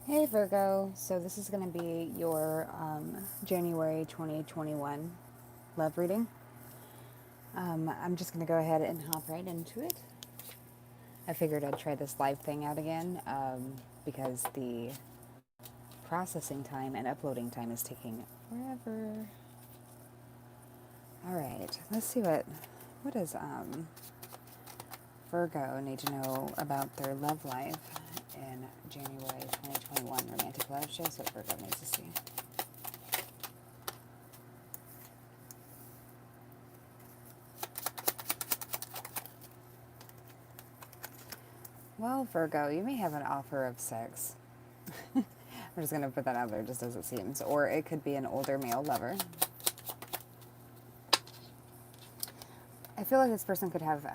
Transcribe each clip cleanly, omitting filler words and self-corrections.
Hey Virgo, so this is going to be your January 2021 love reading. I'm just going to go ahead and hop right into it. I figured I'd try this live thing out again because the processing time and uploading time is taking forever. All right, let's see what does Virgo need to know about their love life in January 2021. Romantic love shows what Virgo needs to see. Well, Virgo, you may have an offer of sex. I'm just going to put that out there just as it seems. Or it could be an older male lover. I feel like this person could have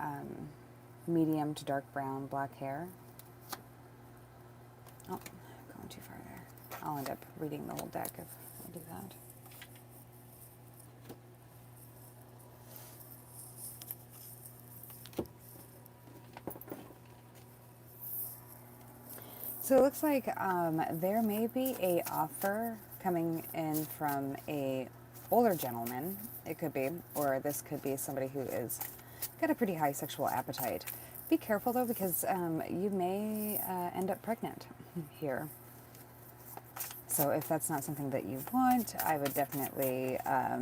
medium to dark brown, black hair. Oh, going too far there. I'll end up reading the whole deck if I do that. So it looks like there may be a offer coming in from a older gentleman. It could be, or this could be somebody who is got a pretty high sexual appetite. Be careful though, because you may end up pregnant here. So if that's not something that you want, I would definitely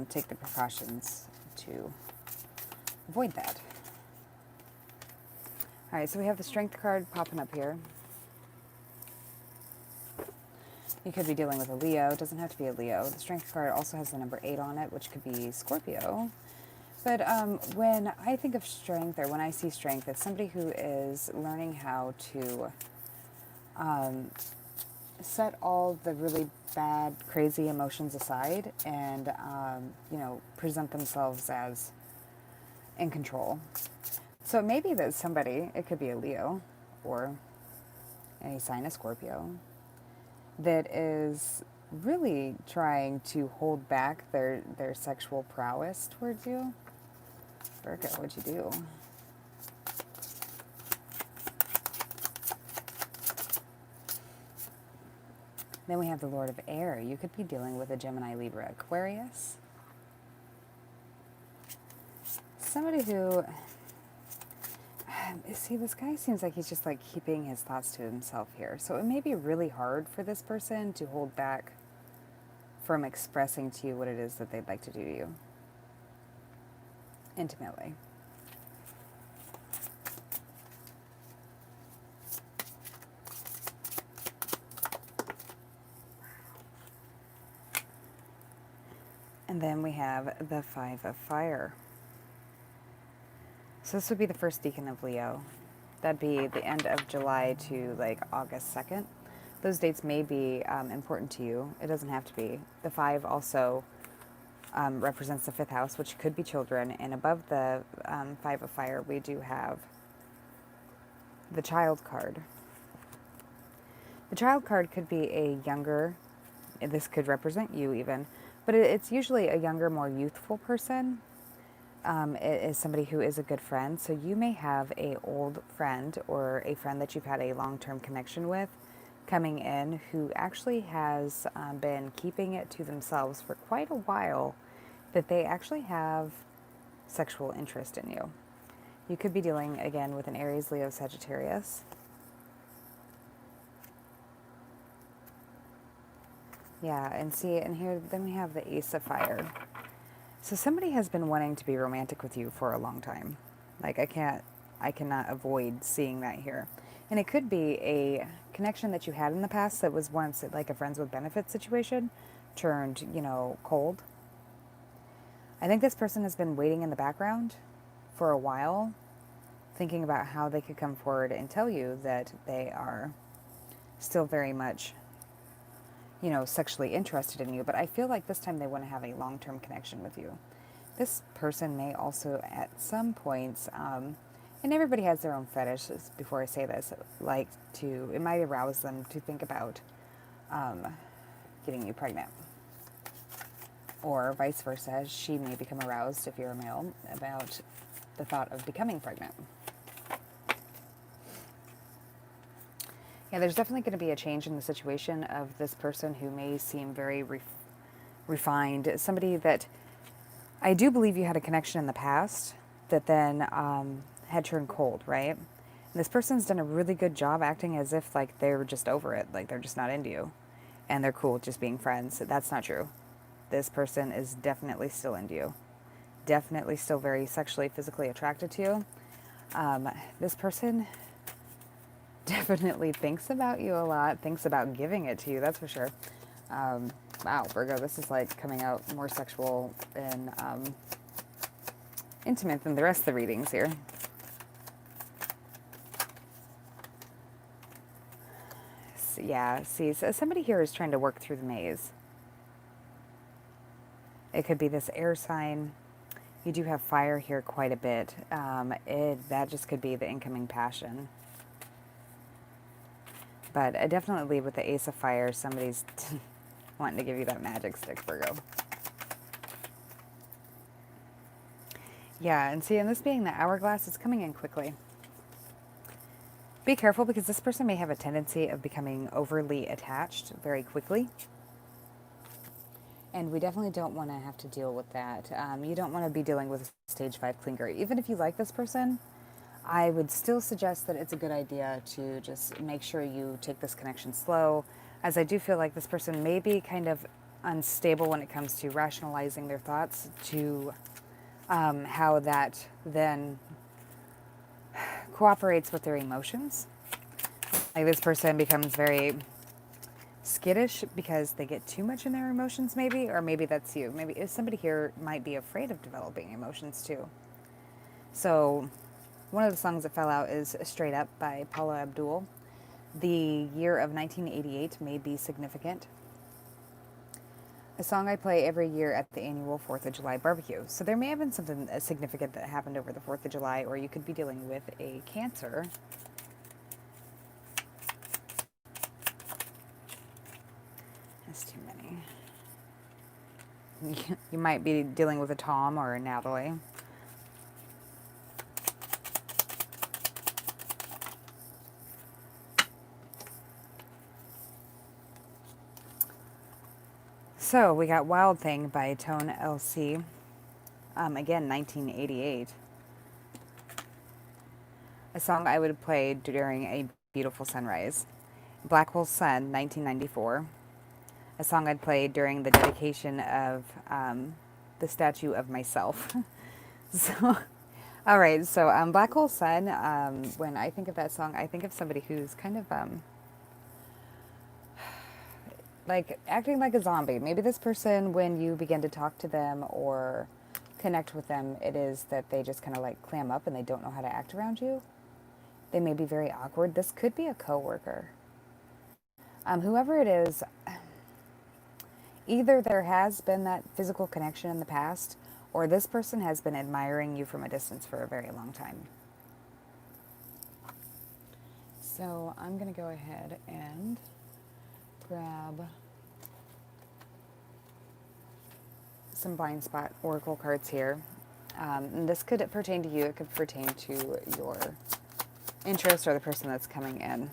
take the precautions to avoid that. All right, so we have the Strength card popping up here. You could be dealing with a Leo. It doesn't have to be a Leo. The Strength card also has the number 8 on it, which could be Scorpio. But when I think of strength, or when I see strength, it's somebody who is learning how to set all the really bad, crazy emotions aside and, present themselves as in control. So it may be that somebody, it could be a Leo or any sign of Scorpio, that is really trying to hold back their sexual prowess towards you. Virgo, what'd you do? Then we have the Lord of Air. You could be dealing with a Gemini, Libra, Aquarius. Somebody who... See, this guy seems like he's just like keeping his thoughts to himself here. So it may be really hard for this person to hold back from expressing to you what it is that they'd like to do to you intimately. And then we have the Five of Fire. So this would be the first decan of Leo. That'd be the end of July to like August 2nd. Those dates may be important to you. It doesn't have to be. The 5 also represents the 5th house, which could be children. And above the 5 of Fire, we do have the Child card. The Child card could be a younger, this could represent you even, but it's usually a younger, more youthful person. It is somebody who is a good friend. So you may have an old friend or a friend that you've had a long-term connection with coming in who actually has been keeping it to themselves for quite a while, that they actually have sexual interest in you. You could be dealing again with an Aries, Leo, Sagittarius. Yeah, and see, and here then we have the Ace of Fire. So somebody has been wanting to be romantic with you for a long time. Like I cannot avoid seeing that here. And it could be a connection that you had in the past that was once like a friends with benefits situation turned, cold. I think this person has been waiting in the background for a while, thinking about how they could come forward and tell you that they are still very much, sexually interested in you. But I feel like this time they want to have a long-term connection with you. This person may also at some points, and everybody has their own fetishes before I say this, it might arouse them to think about getting you pregnant. Or vice versa, she may become aroused, if you're a male, about the thought of becoming pregnant. Yeah, there's definitely going to be a change in the situation of this person who may seem very refined. Somebody that I do believe you had a connection in the past that then had turned cold, right? And this person's done a really good job acting as if like they're just over it, like they're just not into you and they're cool with just being friends. That's not true. This person is definitely still into you. Definitely still very sexually, physically attracted to you. This person definitely thinks about you a lot, thinks about giving it to you, that's for sure. Wow, Virgo, this is like coming out more sexual and intimate than the rest of the readings here. Yeah, see, so somebody here is trying to work through the maze. It could be this air sign. You do have fire here quite a bit. That just could be the incoming passion. But definitely with the Ace of Fire, somebody's wanting to give you that magic stick, Virgo. Yeah, and see, and this being the hourglass, it's coming in quickly. Be careful because this person may have a tendency of becoming overly attached very quickly. And we definitely don't want to have to deal with that. You don't want to be dealing with a stage 5 clinker. Even if you like this person, I would still suggest that it's a good idea to just make sure you take this connection slow, as I do feel like this person may be kind of unstable when it comes to rationalizing their thoughts to how that then cooperates with their emotions. Like this person becomes very skittish because they get too much in their emotions maybe, or maybe that's you. Maybe if somebody here might be afraid of developing emotions too. So one of the songs that fell out is Straight Up by Paula Abdul. The year of 1988 may be significant. A song I play every year at the annual 4th of July barbecue. So there may have been something significant that happened over the 4th of July, or you could be dealing with a Cancer. That's too many. You might be dealing with a Tom or a Natalie. So we got Wild Thing by Tone LC. Again, 1988. A song I would play during a beautiful sunrise. Black Hole Sun, 1994. A song I'd play during the dedication of the statue of myself. So, all right. So Black Hole Sun, when I think of that song, I think of somebody who's kind of like acting like a zombie. Maybe this person, when you begin to talk to them or connect with them, it is that they just kind of like clam up and they don't know how to act around you. They may be very awkward. This could be a coworker. Whoever it is, either there has been that physical connection in the past, or this person has been admiring you from a distance for a very long time. So I'm going to go ahead and grab some blind spot oracle cards here. And this could pertain to you. It could pertain to your interest or the person that's coming in.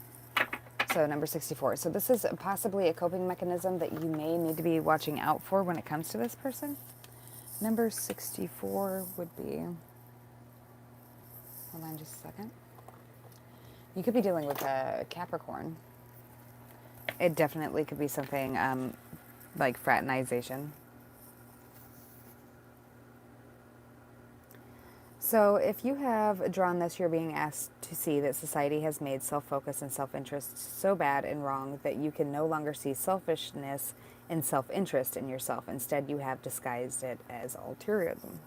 So number 64. So this is possibly a coping mechanism that you may need to be watching out for when it comes to this person. Number 64 would be, hold on just a second. You could be dealing with a Capricorn. It definitely could be something like fraternization. So if you have drawn this, you're being asked to see that society has made self-focus and self-interest so bad and wrong that you can no longer see selfishness and self-interest in yourself. Instead, you have disguised it as altruism.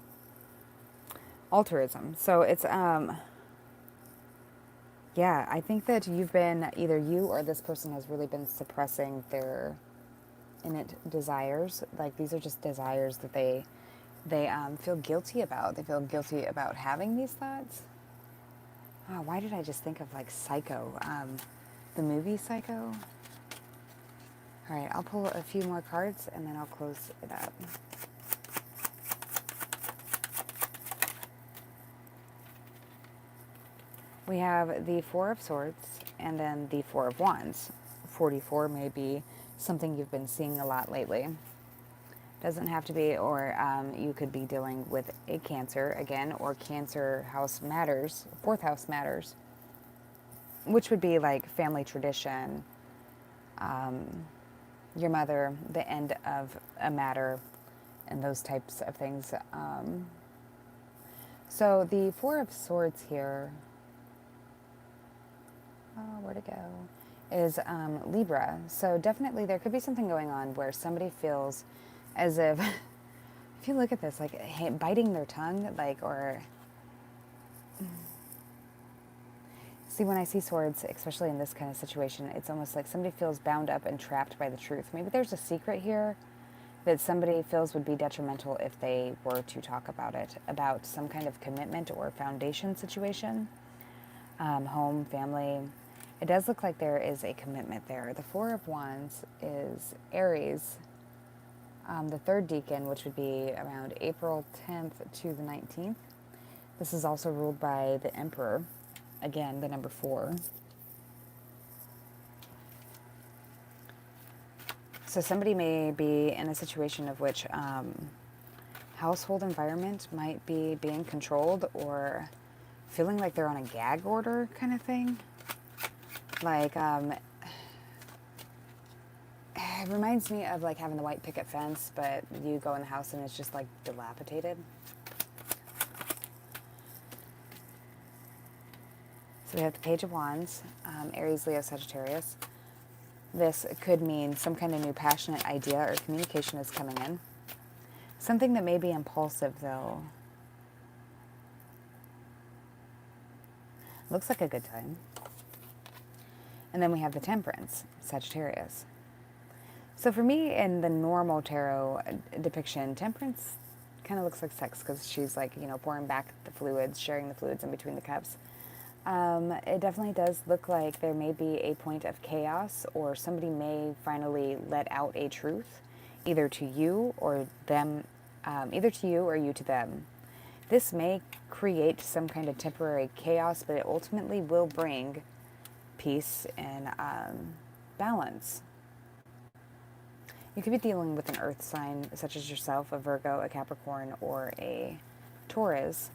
So it's, yeah, I think that you've been, either you or this person has really been suppressing their innate desires. Like these are just desires that they feel guilty about. They feel guilty about having these thoughts. Oh, why did I just think of like Psycho? The movie Psycho? All right, I'll pull a few more cards and then I'll close it up. We have the Four of Swords and then the Four of Wands. 44 may be something you've been seeing a lot lately. Doesn't have to be, or you could be dealing with a Cancer again, or Cancer house matters, fourth house matters, which would be like family tradition, your mother, the end of a matter, and those types of things. So the Four of Swords here, where'd it go? Is Libra. So definitely there could be something going on where somebody feels as if, if you look at this, like biting their tongue, like, or, see, when I see swords, especially in this kind of situation, it's almost like somebody feels bound up and trapped by the truth. Maybe there's a secret here that somebody feels would be detrimental if they were to talk about it, about some kind of commitment or foundation situation, home, family. It does look like there is a commitment there. The Four of Wands is Aries, the third decan, which would be around April 10th to the 19th. This is also ruled by the Emperor, again, the number 4. So somebody may be in a situation of which household environment might be being controlled or feeling like they're on a gag order kind of thing. Like, it reminds me of like having the white picket fence, but you go in the house and it's just like dilapidated. So we have the Page of Wands, Aries, Leo, Sagittarius. This could mean some kind of new passionate idea or communication is coming in. Something that may be impulsive though. Looks like a good time. And then we have the Temperance, Sagittarius. So for me, in the normal tarot depiction, Temperance kind of looks like sex because she's like, you know, pouring back the fluids, sharing the fluids in between the cups. It definitely does look like there may be a point of chaos, or somebody may finally let out a truth, either to you or them, either to you or you to them. This may create some kind of temporary chaos, but it ultimately will bring peace and balance. You could be dealing with an earth sign such as yourself, a Virgo, a Capricorn, or a Taurus.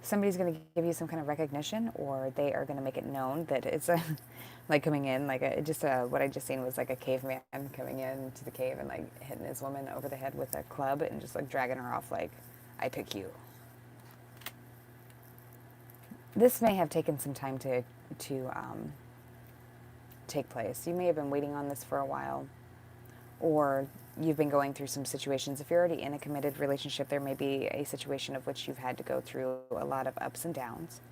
Somebody's going to give you some kind of recognition, or they are going to make it known that it's like coming in, like what I just seen was like a caveman coming into the cave and like hitting his woman over the head with a club and just like dragging her off like, I pick you. This may have taken some time to take place. You may have been waiting on this for a while, or you've been going through some situations. If you're already in a committed relationship, there may be a situation of which you've had to go through a lot of ups and downs.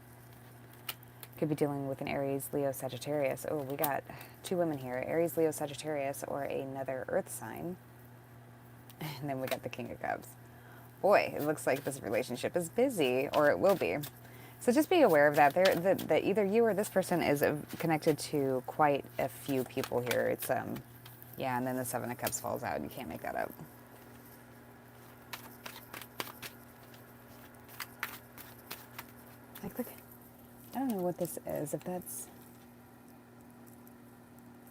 Could be dealing with an Aries, Leo, Sagittarius. Oh, we got 2 women here. Aries, Leo, Sagittarius, or another earth sign. And then we got the King of Cups. Boy, it looks like this relationship is busy, or it will be. So just be aware of that. That either you or this person is connected to quite a few people here. It's yeah, and then the 7 of Cups falls out. You can't make that up. Like, look, I don't know what this is. If that's,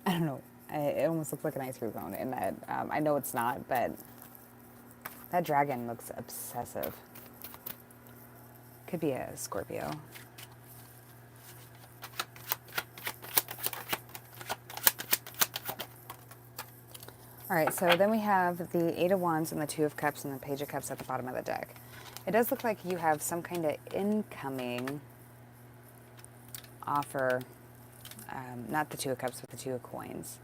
I don't know. It almost looks like an ice cream cone in that. I know it's not, but that dragon looks obsessive. Could be a Scorpio. All right, so then we have the 8 of Wands and the 2 of Cups and the Page of Cups at the bottom of the deck. It does look like you have some kind of incoming offer, not the 2 of Cups, but the 2 of Coins.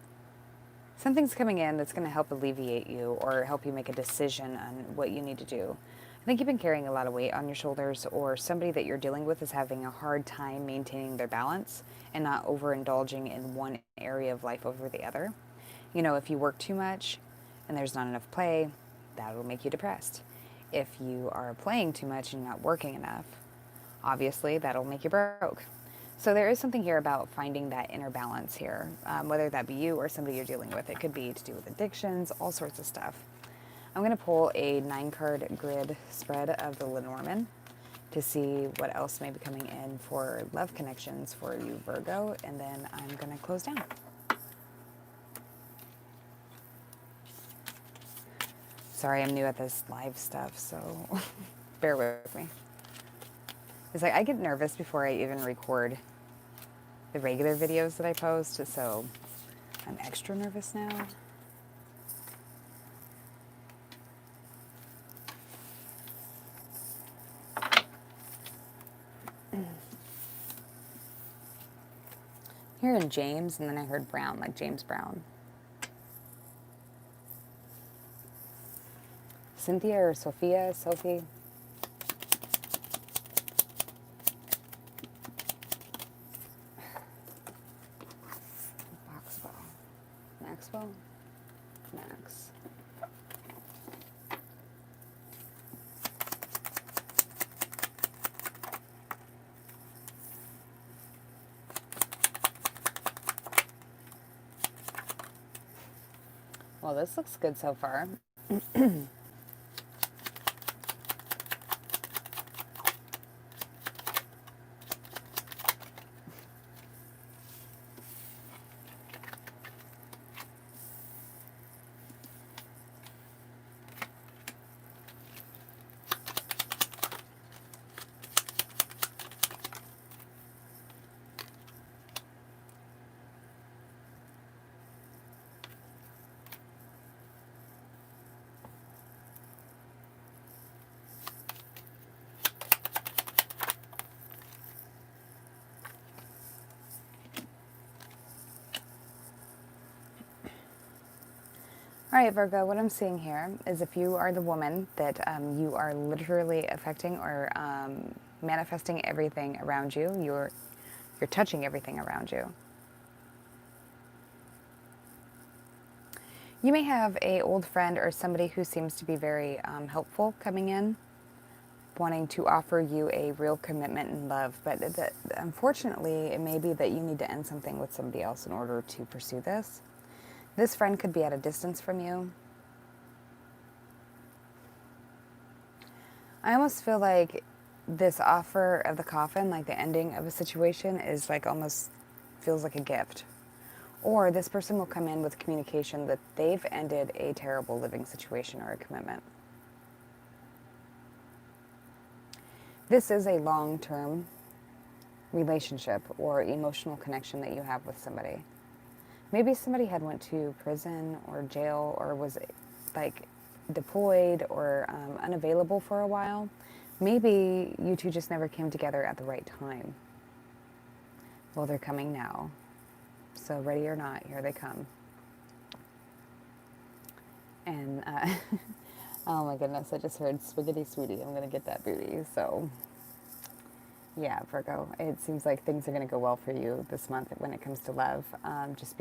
Something's coming in that's going to help alleviate you or help you make a decision on what you need to do. I think you've been carrying a lot of weight on your shoulders, or somebody that you're dealing with is having a hard time maintaining their balance and not overindulging in one area of life over the other. You know, if you work too much and there's not enough play, that'll make you depressed. If you are playing too much and you're not working enough, obviously that'll make you broke. So there is something here about finding that inner balance here, whether that be you or somebody you're dealing with. It could be to do with addictions, all sorts of stuff. I'm going to pull a 9-card grid spread of the Lenormand to see what else may be coming in for love connections for you, Virgo, and then I'm going to close down. Sorry, I'm new at this live stuff, so bear with me. It's like I get nervous before I even record the regular videos that I post, so I'm extra nervous now. Hearing James, and then I heard Brown, like James Brown. Cynthia or Sophia, Sophie. Maxwell? Max. Well, this looks good so far. All right, Virgo, what I'm seeing here is if you are the woman that you are literally affecting or manifesting everything around you, you're touching everything around you. You may have an old friend or somebody who seems to be very helpful coming in, wanting to offer you a real commitment and love, but unfortunately, it may be that you need to end something with somebody else in order to pursue this. This friend could be at a distance from you. I almost feel like this offer of the coffin, like the ending of a situation, is like almost feels like a gift. Or this person will come in with communication that they've ended a terrible living situation or a commitment. This is a long-term relationship or emotional connection that you have with somebody. Maybe somebody had went to prison or jail or was like deployed or unavailable for a while. Maybe you two just never came together at the right time. Well, they're coming now. So ready or not, here they come. And, oh my goodness, I just heard swiggity sweetie. I'm going to get that booty. So, yeah, Virgo, it seems like things are going to go well for you this month when it comes to love. Just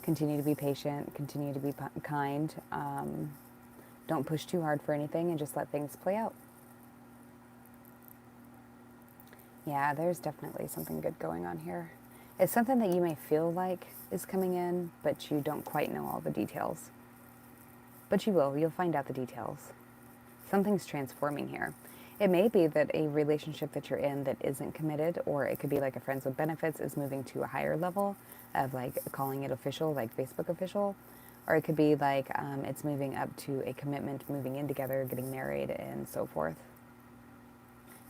continue to be patient, continue to be kind. Don't push too hard for anything and just let things play out. Yeah, there's definitely something good going on here. It's something that you may feel like is coming in, but you don't quite know all the details. But you will. You'll find out the details. Something's transforming here. It may be that a relationship that you're in that isn't committed, or it could be like a friends with benefits is moving to a higher level of like calling it official, like Facebook official. Or it could be like it's moving up to a commitment, moving in together, getting married, and so forth.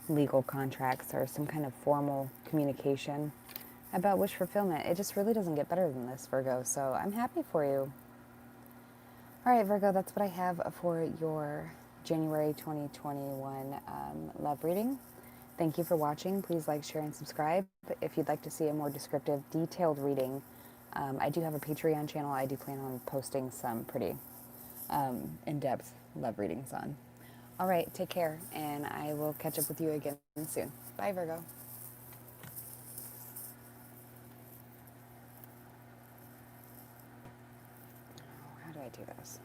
Legal contracts or some kind of formal communication about wish fulfillment. It just really doesn't get better than this, Virgo. So I'm happy for you. All right, Virgo, that's what I have for your January 2021 love reading. Thank you for watching. Please like, share, and subscribe. If you'd like to see a more descriptive, detailed reading, I do have a Patreon channel. I do plan on posting some pretty in-depth love readings on. All right, take care, and I will catch up with you again soon. Bye, Virgo. How do I do this?